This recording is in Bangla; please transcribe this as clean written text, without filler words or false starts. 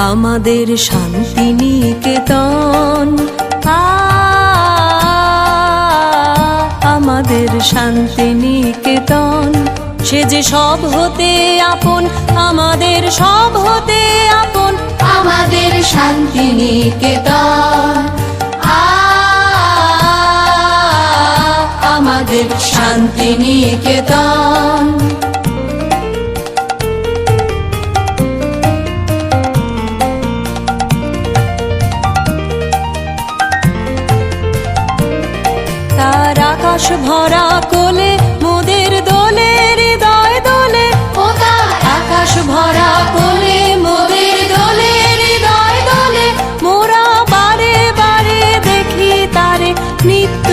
আমাদের শান্তিনিকেতন, আমাদের শান্তিনিকেতন। সে যে সব হতে আপন, আমাদের সব হতে আপন, আমাদের শান্তিনিকেতন, আমাদের শান্তিনিকেতন। তার আকাশ ভরা কোলে মোদের দোলে, হৃদয় দোলে। ও তার আকাশ ভরা কোলে মোদের দোলে, হৃদয় দোলে। মোরা বারে বারে দেখি তারে নিত্য